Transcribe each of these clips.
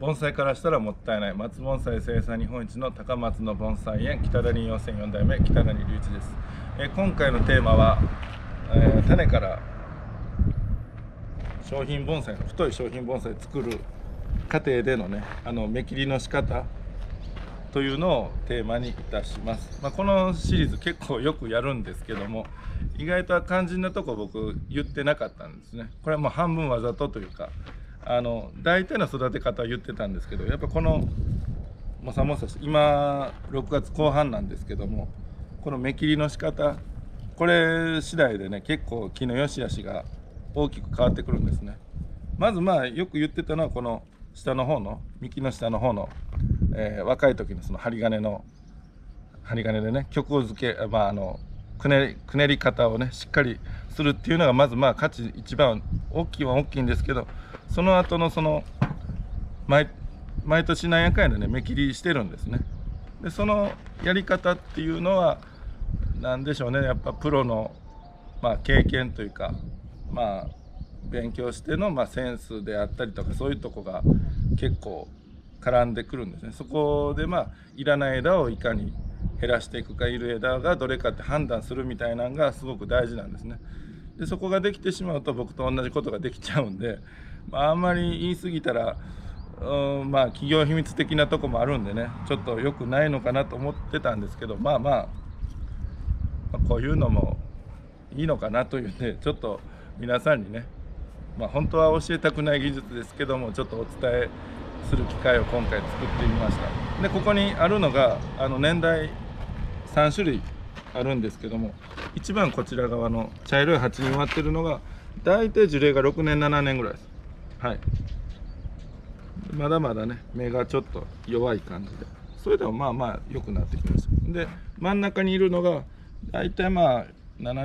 盆栽からしたらもったいない松盆栽生産日本一の高松の盆栽園北谷養成4代目北谷隆一です。今回のテーマは、種から商品盆栽の太い商品盆栽を作る過程でのね目切りの仕方というのをテーマにいたします。このシリーズ結構よくやるんですけども、意外と肝心なとこ僕言ってなかったんですね。これはもう半分わざとというか大体の育て方は言ってたんですけど、やっぱこのもさもさして今6月後半なんですけども、この目切りの仕方、これ次第でね結構木の良し悪しが大きく変わってくるんですね。まずよく言ってたのはこの下の方の幹の下の方の、若い時のその針金でね曲付け、くねり方をねしっかりするっていうのがまず価値一番大きいは大きいんですけど、その後のその毎年何やかんやでね目切りしてるんですね。でそのやり方っていうのは何でしょうね、やっぱプロの経験というか勉強してのセンスであったりとか、そういうとこが結構絡んでくるんですね。そこでいらない枝をいかに減らしていくか、いる枝がどれかって判断するみたいなのがすごく大事なんですね。でそこができてしまうと僕と同じことができちゃうんで、あんまり言い過ぎたら企業秘密的なとこもあるんでね、ちょっと良くないのかなと思ってたんですけど、こういうのもいいのかなというんで、ちょっと皆さんにね、本当は教えたくない技術ですけども、ちょっとお伝えする機会を今回作ってみました。でここにあるのが年代3種類あるんですけども、一番こちら側の茶色い鉢に割ってるのが大体樹齢が6年7年ぐらいです。はい、まだまだね芽がちょっと弱い感じで、それでも良くなってきました。で真ん中にいるのが大体7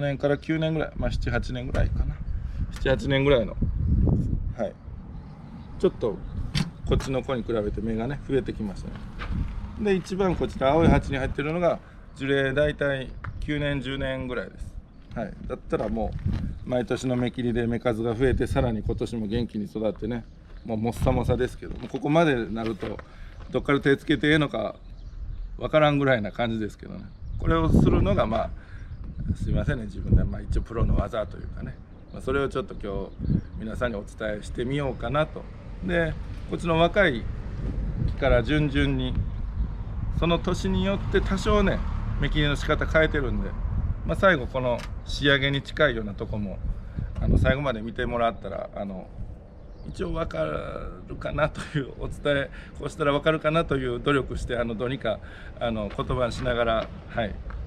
年から9年ぐらい、78年ぐらいかな、78年ぐらいの、ちょっとこっちの子に比べて芽がね増えてきましたね。で一番こちら青い鉢に入ってるのが樹齢大体9年10年ぐらいです。だったらもう毎年の芽切りで芽数が増えて、さらに今年も元気に育ってね、もっさもさですけども、ここまでなるとどっから手つけてええのかわからんぐらいな感じですけどね。これをするのがすいませんね、自分で一応プロの技というかね、それをちょっと今日皆さんにお伝えしてみようかなと。でこっちの若い木から順々にその年によって多少ね目切りの仕方変えてるんで、最後この仕上げに近いようなとこも最後まで見てもらったら一応分かるかなというお伝え、こうしたら分かるかなという努力してどうにか言葉にしながら、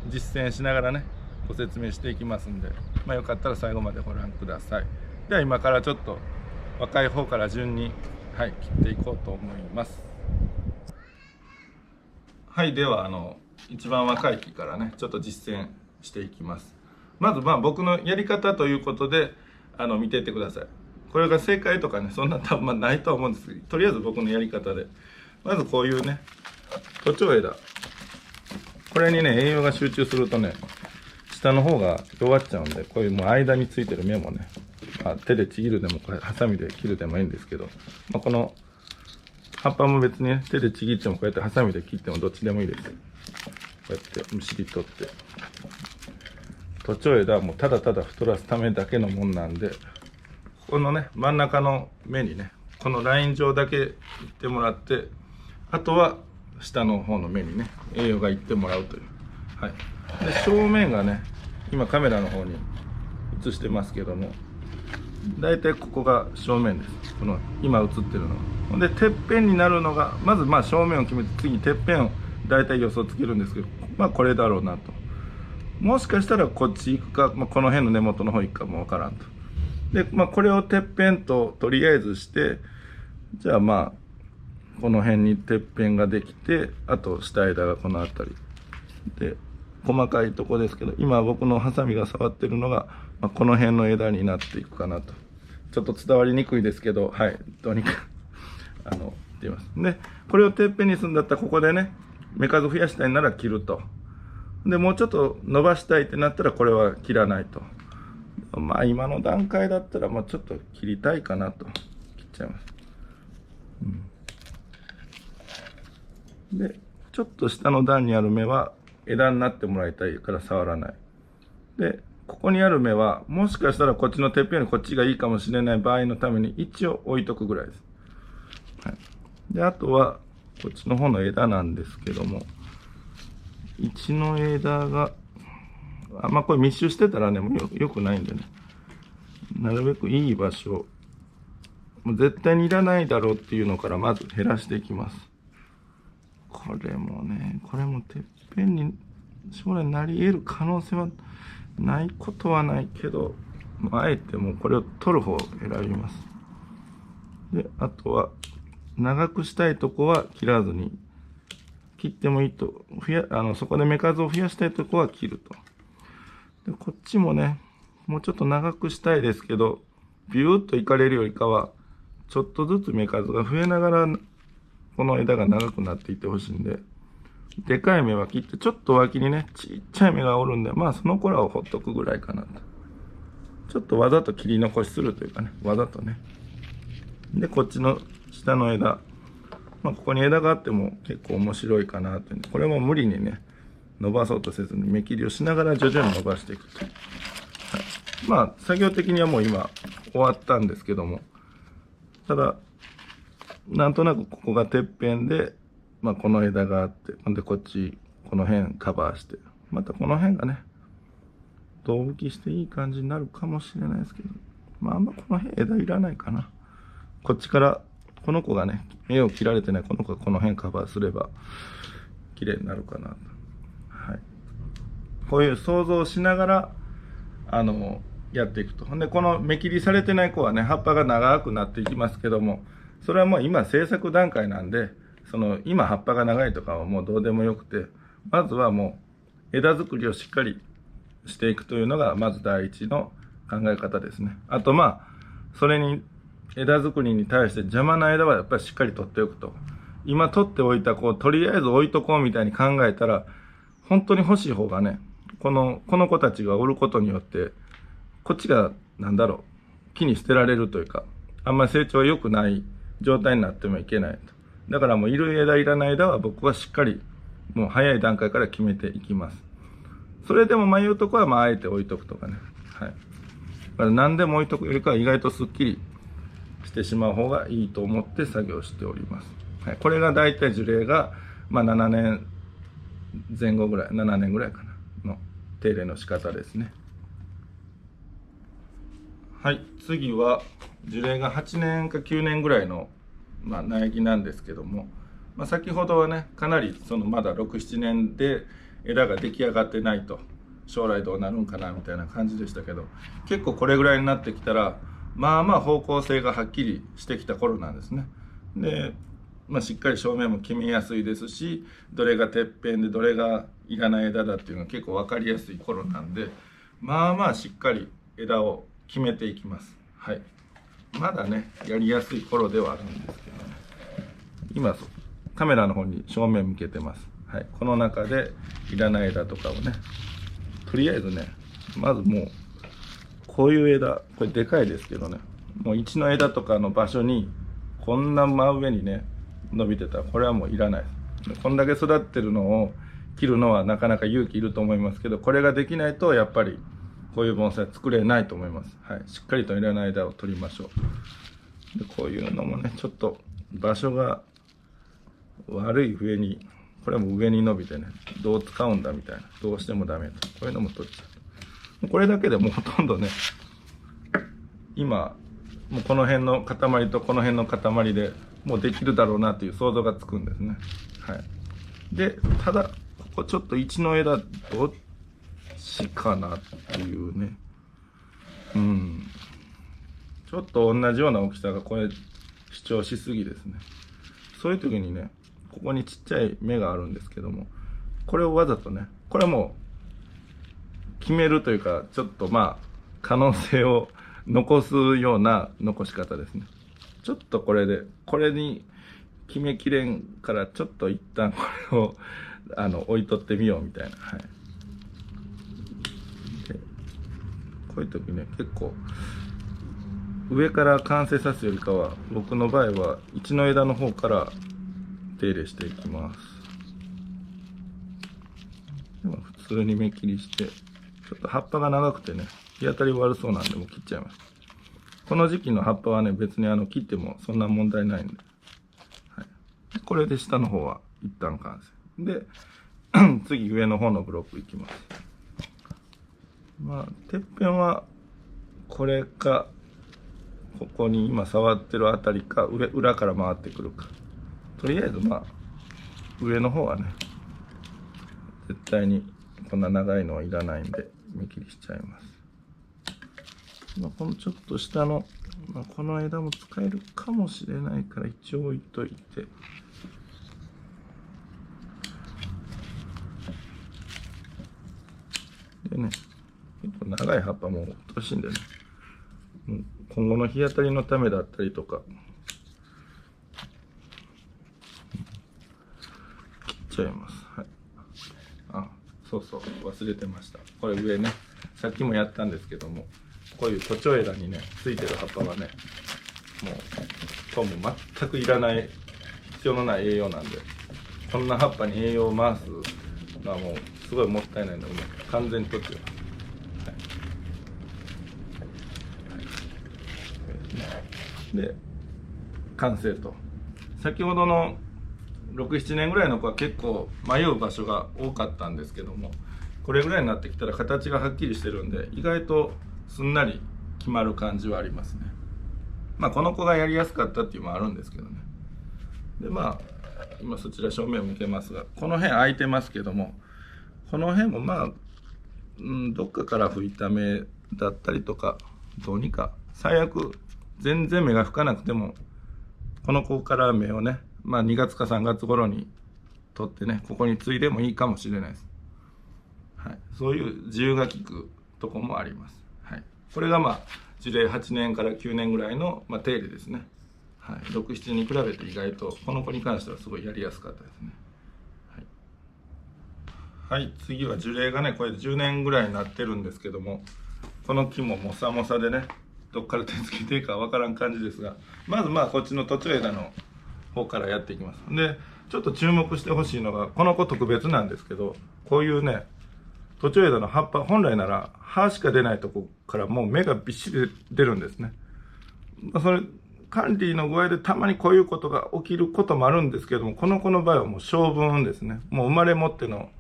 実践しながらねご説明していきますんで、よかったら最後までご覧ください。では今からちょっと若い方から順に切っていこうと思います。では一番若い木からねちょっと実践していきます。まず僕のやり方ということで見ていってください。これが正解とかねそんな多分ないとは思うんですけど、とりあえず僕のやり方で、まずこういうね徒長枝、これにね栄養が集中するとね下の方が弱っちゃうんで、こういう間についてる芽もね、手でちぎるでもこれハサミで切るでもいいんですけど、この葉っぱも別にね手でちぎってもこうやってハサミで切ってもどっちでもいいです。こうやってむしり取って、徒長枝はもうただただ太らすためだけのもんなんで、このね真ん中の芽にねこのライン上だけいってもらって、あとは下の方の芽にね栄養がいってもらうという。で正面がね今カメラの方に映してますけども、だいたいここが正面です。この今映ってるのが。でてっぺんになるのがまず正面を決めて、次てっぺんをだいたい予想つけるんですけど、これだろうなと。もしかしたらこっち行くか、この辺の根元の方行くかもわからんと。でこれをてっぺんととりあえずして、じゃあこの辺にてっぺんができて、あと下枝がこの辺りで細かいとこですけど、今僕のハサミが触ってるのが、この辺の枝になっていくかなと。ちょっと伝わりにくいですけど、どうにか出ます。でこれをてっぺんにするんだったら、ここでね芽数増やしたいなら切ると。でもうちょっと伸ばしたいってなったらこれは切らないと。今の段階だったらちょっと切りたいかなと切っちゃいます。でちょっと下の段にある芽は枝になってもらいたいから触らない。でここにある芽はもしかしたらこっちのてっぺんよりこっちがいいかもしれない場合のために一応置いとくぐらいです。はい、であとはこっちの方の枝なんですけども、1の枝がこれ密集してたらねよくないんでね、なるべくいい場所、もう絶対にいらないだろうっていうのからまず減らしていきます。これもてっぺんに将来なり得る可能性はないことはないけど、あえてもうこれを取る方を選びます。であとは長くしたいとこは切らずに、切ってもいいとそこで芽数を増やしたいとこは切ると。でこっちもねもうちょっと長くしたいですけど、ビューッといかれるよりかはちょっとずつ芽数が増えながらこの枝が長くなっていってほしいんで、でかい芽は切ってちょっと脇にねちっちゃい芽がおるんで、その子らをほっとくぐらいかなと。ちょっとわざと切り残しするというかね、わざとね。でこっちの下の枝、ここに枝があっても結構面白いかなという、これも無理にね伸ばそうとせずに芽切りをしながら徐々に伸ばしていくと。作業的にはもう今終わったんですけども、ただなんとなくここがてっぺんで、この枝があって、ほんでこっちこの辺カバーして、またこの辺がね胴吹きしていい感じになるかもしれないですけど、この辺枝いらないかな。こっちからこの子がね芽を切られてないこの子がこの辺カバーすれば綺麗になるかなと。こういう想像しながらやっていくと。ほんでこの芽切りされてない子はね葉っぱが長くなっていきますけども、それはもう今制作段階なんで、今葉っぱが長いとかはもうどうでもよくて、まずはもう枝作りをしっかりしていくというのがまず第一の考え方ですね。あとそれに枝作りに対して邪魔な枝はやっぱりしっかり取っておくと。今取っておいたとりあえず置いとこうみたいに考えたら、本当に欲しい方がねこの子たちがおることによってこっちが木に捨てられるというか、あんまり成長が良くない状態になってもいけないと。だからもういる枝いらない枝は僕はしっかりもう早い段階から決めていきます。それでも迷うとこはあえて置いとくとかね。だから何でも置いとくよりかは意外とすっきりしてしまう方がいいと思って作業しております。これがだいたい樹齢が7年前後ぐらい、7年ぐらいかなの手入れの仕方ですね。次は樹齢が8年か9年ぐらいの苗木なんですけども、先ほどはねかなりまだ6、7年で枝が出来上がってないと、将来どうなるんかなみたいな感じでしたけど、結構これぐらいになってきたら方向性がはっきりしてきた頃なんですね。でしっかり正面も決めやすいですし、どれがてっぺんでどれがいらない枝だっていうのが結構分かりやすい頃なんで、しっかり枝を決めていきます。まだねやりやすい頃ではあるんですけどね、今カメラの方に正面向けてます。この中でいらない枝とかをね、とりあえずねまずもうこういう枝、これでかいですけどね、もう1の枝とかの場所にこんな真上にね伸びてたらこれはもういらないです。こんだけ育ってるのを切るのはなかなか勇気いると思いますけど、これができないとやっぱりこういう盆栽は作れないと思います。しっかりといらない枝を取りましょう。でこういうのもねちょっと場所が悪い上に、これはもう上に伸びてねどう使うんだみたいな、どうしてもダメと、こういうのも取っちゃう。これだけでもうほとんどね今もうこの辺の塊とこの辺の塊でもうできるだろうなという想像がつくんですね。でただここちょっと1の枝どっちかなっていうね、ちょっと同じような大きさがこれ主張しすぎですね。そういう時にねここにちっちゃい芽があるんですけども、これをわざとね、これはもう決めるというかちょっと可能性を残すような残し方ですね。ちょっとこれに決めきれんからちょっと一旦これを置いとってみようみたいな。でこういう時ね結構上から完成さすよりかは僕の場合は1の枝の方から手入れしていきます。も普通に目切りして、ちょっと葉っぱが長くてね、日当たり悪そうなんでもう切っちゃいます。この時期の葉っぱはね、別に切ってもそんな問題ないんで。はい、これで下の方は一旦完成。で、次上の方のブロックいきます。まあ、てっぺんは、これか、ここに今触ってるあたりか、裏から回ってくるか。とりあえずまあ、上の方はね、絶対にこんな長いのはいらないんで、目切りしちゃいます。まあ、このちょっと下の、まあ、この枝も使えるかもしれないから一応置いといて。でね、結構長い葉っぱも落としいんでね、今後の日当たりのためだったりとか、切っちゃいます。はい。あ、そうそう、忘れてました。これ上ね、さっきもやったんですけども、こういう徒長枝にね、ついてる葉っぱはね、もう全くいらない、必要のない栄養なんで、こんな葉っぱに栄養を回すのはもうすごいもったいないので、もう完全に取ってます。で、完成と。先ほどの6、7年ぐらいの子は結構迷う場所が多かったんですけども、これぐらいになってきたら形がはっきりしてるんで、意外とすんなり決まる感じはありますね。まあこの子がやりやすかったっていうのもあるんですけどね。でまあ今そちら正面を向けますが、この辺空いてますけども、この辺もまあ、どっかから吹いた芽だったりとか、どうにか最悪全然芽が吹かなくても、この子から芽をね、まあ2月か3月頃に取ってね、ここに継いでもいいかもしれないです。はい、そういう自由が利くとこもあります。はい、これがまあ樹齢8年から9年ぐらいの、手入れですね。はい、6、7に比べて意外とこの子に関してはすごいやりやすかったですね。はい、次は樹齢がね、これ10年ぐらいになってるんですけども、この木ももさもさでね、どっから手つけていいかわからん感じですが、まずこっちの途中枝の方からやっていきます。で、ちょっと注目してほしいのが、この子特別なんですけど、こういうね、途中枝の葉っぱ、本来なら葉しか出ないとこからもう芽がびっしり出るんですね。それ、管理の具合でたまにこういうことが起きることもあるんですけども、この子の場合はもう性分ですね。もう生まれ持っての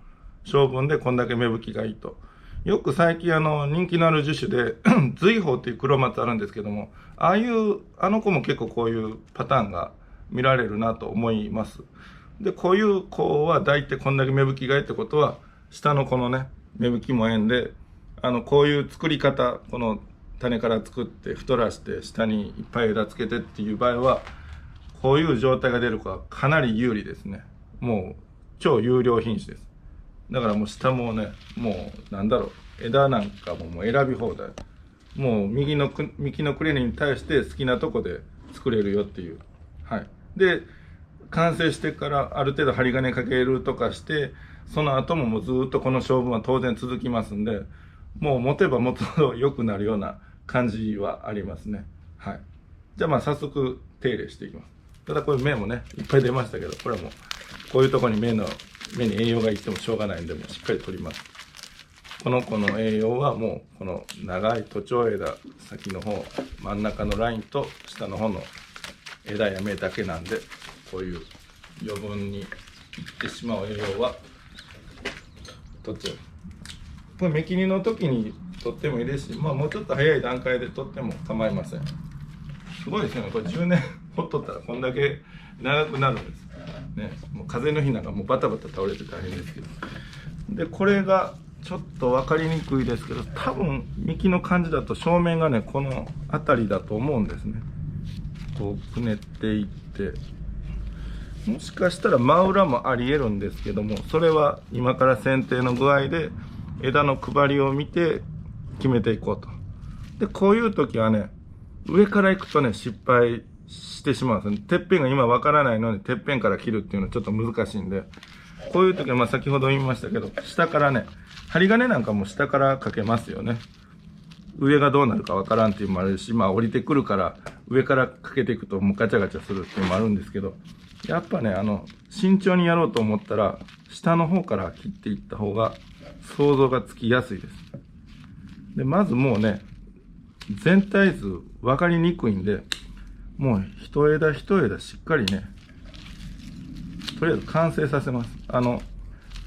性分でこんだけ芽吹きがいいと。よく最近人気のある樹種で随宝っていう黒松あるんですけども、あの子も結構こういうパターンが見られるなと思います。で、こういう子は大体こんだけ芽吹きがいいってことは、下のこのね、芽吹きもええんで、こういう作り方、この種から作って太らして下にいっぱい枝つけてっていう場合は、こういう状態が出る子はかなり有利ですね。もう超優良品種です。だからもう下もね、もう枝なんかもう選び放題。もう幹のくれに対して好きなとこで作れるよっていう。はい。で、完成してからある程度針金かけるとかして、その後ももうずっとこの性分は当然続きますんで、もう持てば持つほど良くなるような感じはありますね。はい。じゃあ早速手入れしていきます。ただこれ芽もね、いっぱい出ましたけど、これはもうこういうところに芽に栄養がいってもしょうがないんで、もうしっかり取ります。この子の栄養はもうこの長い徒長枝先の方、真ん中のラインと下の方の枝や芽だけなんで、こういう余分にいってしまう栄養は取っちゃう。これ芽切りの時に取ってもいいですし、もうちょっと早い段階で取っても構いません。すごいですよね。これ10年ほっとったらこんだけ長くなるんです。ね、もう風の日なんかもうバタバタ倒れて大変ですけど。で、これがちょっと分かりにくいですけど、多分幹の感じだと正面がね、この辺りだと思うんですね。こうくねっていって、もしかしたら真裏もありえるんですけども、それは今から剪定の具合で枝の配りを見て決めていこうと。で、こういう時はね、上から行くとね、失敗してしまうんですね。てっぺんが今わからないのに、てっぺんから切るっていうのはちょっと難しいんで、こういう時は先ほど言いましたけど、下からね、針金なんかも下からかけますよね。上がどうなるかわからんっていうのもあるし、降りてくるから上からかけていくともうガチャガチャするっていうのもあるんですけど、やっぱね、慎重にやろうと思ったら、下の方から切っていった方が想像がつきやすいです。でまずもうね、全体図分かりにくいんで、もう一枝一枝しっかりね、とりあえず完成させます。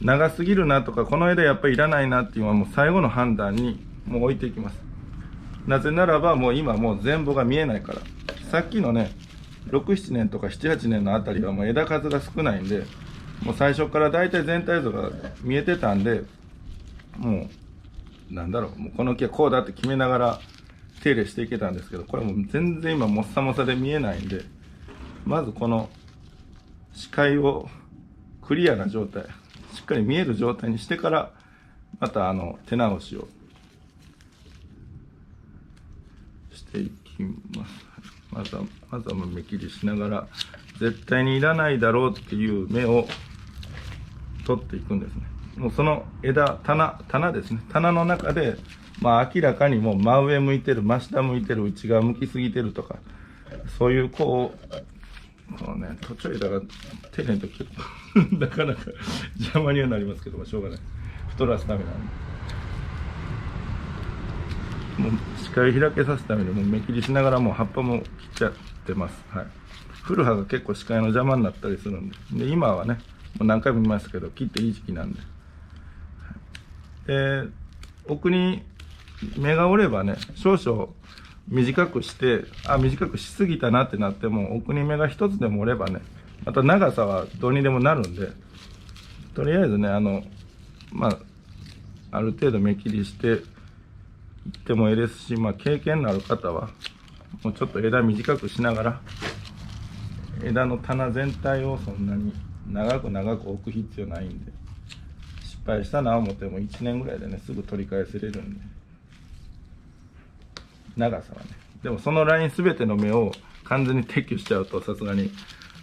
長すぎるなとか、この枝やっぱりいらないなっていうのはもう最後の判断にもう置いていきます。なぜならばもう今もう全貌が見えないから。さっきのね、6、7年とか7、8年のあたりはもう枝数が少ないんで、もう最初から大体全体像が見えてたんで、もう、なんだろう、もうこの木はこうだって決めながら手入れしていけたんですけど、これもう全然今もっさもさで見えないんで、まずこの視界をクリアな状態、しっかり見える状態にしてから、また手直しをしていきます。まずは目切りしながら、絶対にいらないだろうっていう芽を取っていくんですね。もうその棚ですね。棚の中で、まあ明らかにもう真上向いてる、真下向いてる、内側向きすぎてるとか、そういうこのね、途中枝が手入れんと結構なかなか邪魔にはなりますけども、しょうがない。太らすためなんで。もう視界開けさすためにもう目切りしながらもう葉っぱも切っちゃってます。はい。古葉が結構視界の邪魔になったりするんで。で、今はね、もう何回も言いましたけど、切っていい時期なんで。奥に芽が折ればね、少々短くして、短くしすぎたなってなっても、奥に芽が一つでも折ればね、また長さはどうにでもなるんで、とりあえずね、ある程度目切りしていってもいいですし、経験のある方は、もうちょっと枝短くしながら、枝の棚全体をそんなに長く置く必要ないんで、失敗したな思っても1年ぐらいでね、すぐ取り返せれるんで。長さはね。でもそのライン全ての芽を完全に撤去しちゃうと、さすがに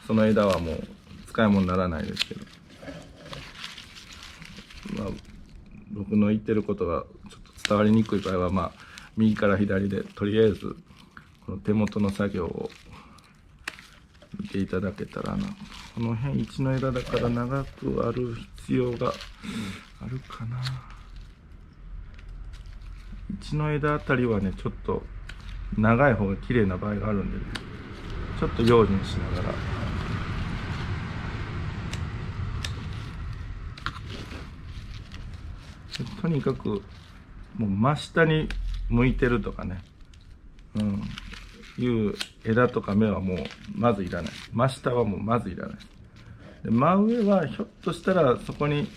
その枝はもう使い物にならないですけど。僕の言ってることがちょっと伝わりにくい場合は、右から左でとりあえずこの手元の作業を見ていただけたらな。この辺一の枝だから長くある必要があるかな。一の枝あたりはね、ちょっと長い方が綺麗な場合があるんで、ね、ちょっと用心しながら。とにかくもう真下に向いてるとかね、いう枝とか芽はもうまずいらない。真下はもうまずいらない。で真上はひょっとしたらそこに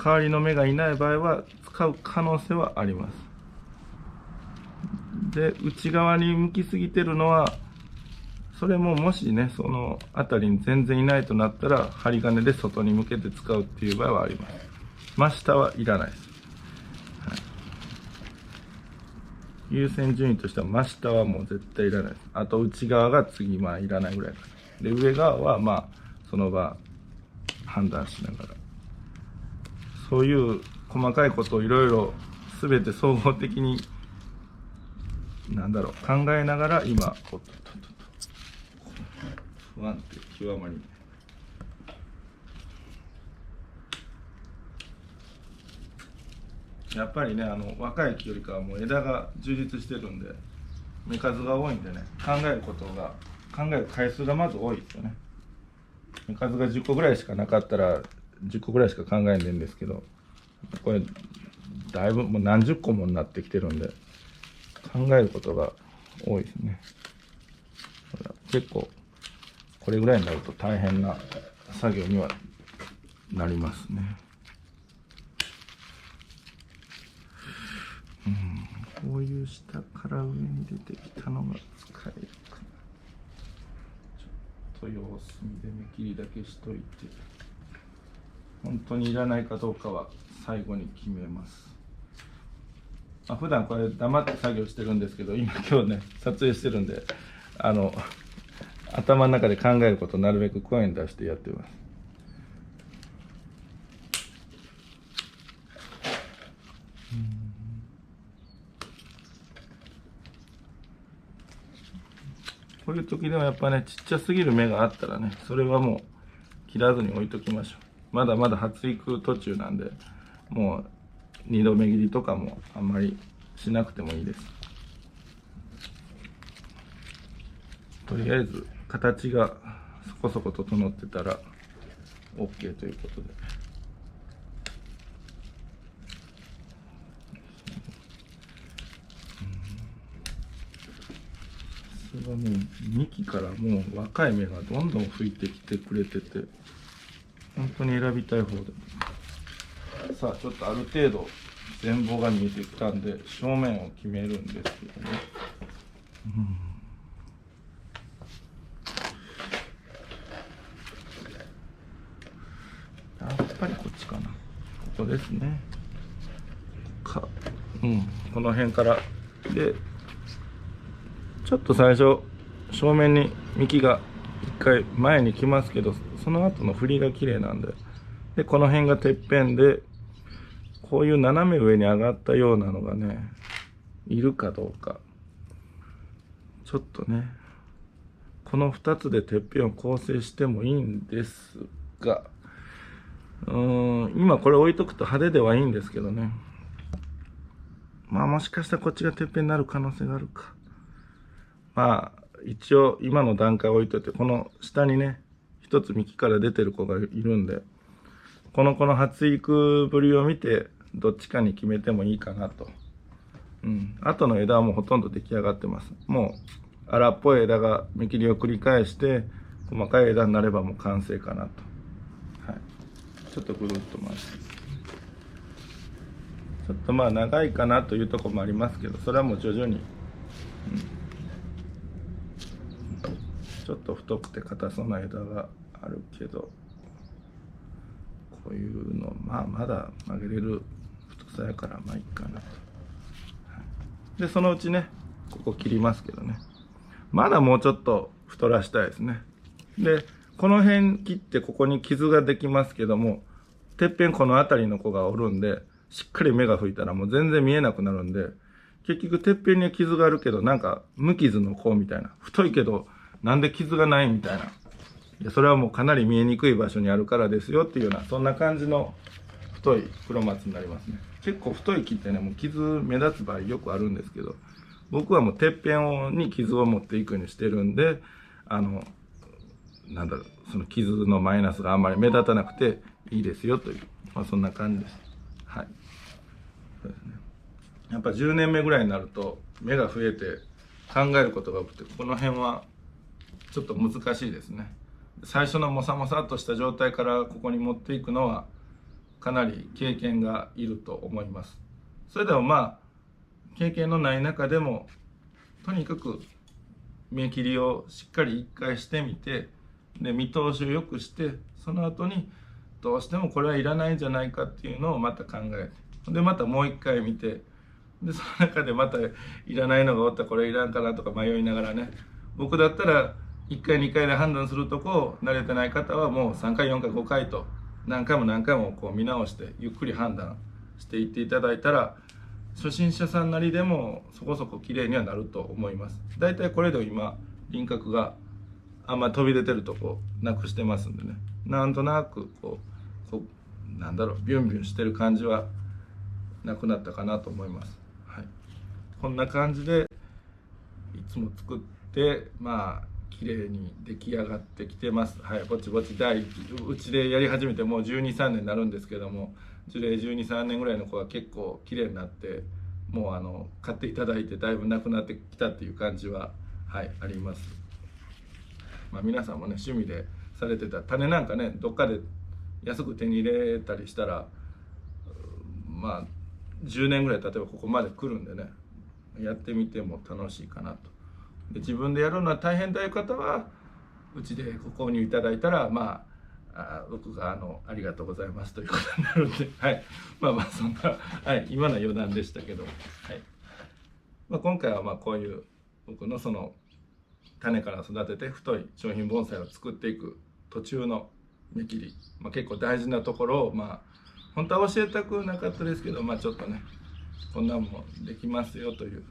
代わりの芽がいない場合は使う可能性はあります。で内側に向きすぎてるのは、それももしね、その辺りに全然いないとなったら針金で外に向けて使うっていう場合はあります。真下はいらないです。はい、優先順位としては真下はもう絶対いらないです。あと内側が次いらないぐらいかな。で上側はその場判断しながら、そういう細かいことをいろいろ全て総合的に考えながら今不安定極まり。やっぱりね、若い木よりかはもう枝が充実してるんで、芽数が多いんでね、考える回数がまず多いですよね。芽数が10個ぐらいしかなかったら10個ぐらいしか考えんでいいんですけど、これだいぶもう何十個もになってきてるんで、考えることが多いですね。結構これぐらいになると大変な作業にはなりますね。こういう下から上に出てきたのが使えるかな。ちょっと様子見で目切りだけしといて、本当にいらないかどうかは最後に決めます。普段これ黙って作業してるんですけど、今日ね撮影してるんで、頭の中で考えることをなるべく声に出してやってます。こういう時でもやっぱね、ちっちゃすぎる芽があったらね、それはもう切らずに置いときましょう。まだまだ発育途中なんで、もう2度目切りとかもあんまりしなくてもいいです。とりあえず形がそこそこ整ってたら OK ということで。それはもう幹からもう若い芽がどんどん吹いてきてくれてて、本当に選びたい方で。さあちょっとある程度全貌が見えてきたんで正面を決めるんですけどね。やっぱりこっちかな。ここですね。この辺からで、ちょっと最初正面に幹が一回前に来ますけど、その後の振りが綺麗なんで、この辺がてっぺんで、こういう斜め上に上がったようなのがねいるかどうか、ちょっとね、この2つでてっぺんを構成してもいいんですが、今これ置いとくと派手ではいいんですけどね。まあもしかしたらこっちがてっぺんになる可能性があるか。まあ一応今の段階置いといて、この下にね一つ幹から出てる子がいるんで、この子の発育ぶりを見てどっちかに決めてもいいかなと。後の枝はもうほとんど出来上がってます。もう荒っぽい枝が芽切りを繰り返して細かい枝になればもう完成かなと。ちょっとぐるっと回して、ちょっとまあ長いかなというところもありますけど、それはもう徐々に、ちょっと太くて硬そうな枝があるけど、こういうのまだ曲げれる太さやからまあいいかなと。でそのうちねここ切りますけどね、まだもうちょっと太らしたいですね。でこの辺切ってここに傷ができますけども、てっぺんこの辺りの子がおるんで、しっかり芽が吹いたらもう全然見えなくなるんで、結局てっぺんには傷があるけどなんか無傷の子みたいな、太いけどなんで傷がないみたいな、いやそれはもうかなり見えにくい場所にあるからですよっていうような、そんな感じの太い黒松になりますね。結構太い木ってねもう傷目立つ場合よくあるんですけど、僕はもうてっぺんに傷を持っていくようにしてるんで、なんだろう、その傷のマイナスがあんまり目立たなくていいですよという、そんな感じです。そうですね。やっぱ10年目ぐらいになると芽が増えて考えることが多くて、この辺はちょっと難しいですね。最初のモサモサっとした状態からここに持っていくのはかなり経験がいると思います。それでも経験のない中でもとにかく芽切りをしっかり一回してみて、で見通しを良くして、その後にどうしてもこれはいらないんじゃないかっていうのをまた考えて、でまたもう一回見て、でその中でまたいらないのがおったらこれいらんかなとか迷いながらね、僕だったら1回2回で判断するとこを慣れてない方はもう3回4回5回と何回もこう見直してゆっくり判断していっていただいたら、初心者さんなりでもそこそこ綺麗にはなると思います。だいたいこれで今輪郭があんまり飛び出てるとこなくしてますんでね、なんとなくなんだろう、ビュンビュンしてる感じはなくなったかなと思います。こんな感じでいつも作って綺麗に出来上がってきてます。ぼちぼちうちでやり始めてもう12、13年になるんですけども、樹齢12、3年ぐらいの子が結構綺麗になって、もう買っていただいてだいぶなくなってきたっていう感じはあります。皆さんもね趣味でされてた種なんかね、どっかで安く手に入れたりしたら10年ぐらい例えばここまで来るんでね、やってみても楽しいかなと。で自分でやるのは大変という方はうちでご購入いただいたら僕がありがとうございますということになるんで、そんな、今の余談でしたけど、今回はこういう僕のその種から育てて太い商品盆栽を作っていく途中の芽切り、結構大事なところを本当は教えたくなかったですけど、ちょっとねこんなんもできますよという、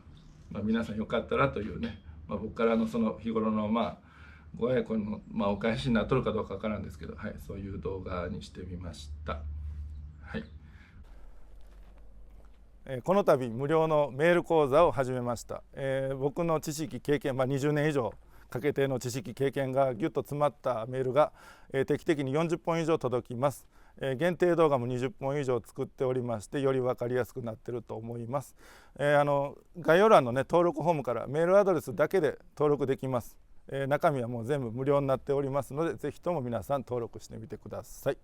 皆さんよかったらというね、僕からのその日頃のご愛顧のお返しになっとるかどうかわからんですけど、そういう動画にしてみました。この度無料のメール講座を始めました。僕の知識経験、20年以上かけての知識経験がぎゅっと詰まったメールが、定期的に40本以上届きます。限定動画も20本以上作っておりまして、より分かりやすくなっていると思います。概要欄のね、登録フォームからメールアドレスだけで登録できます。中身はもう全部無料になっておりますので、ぜひとも皆さん登録してみてください。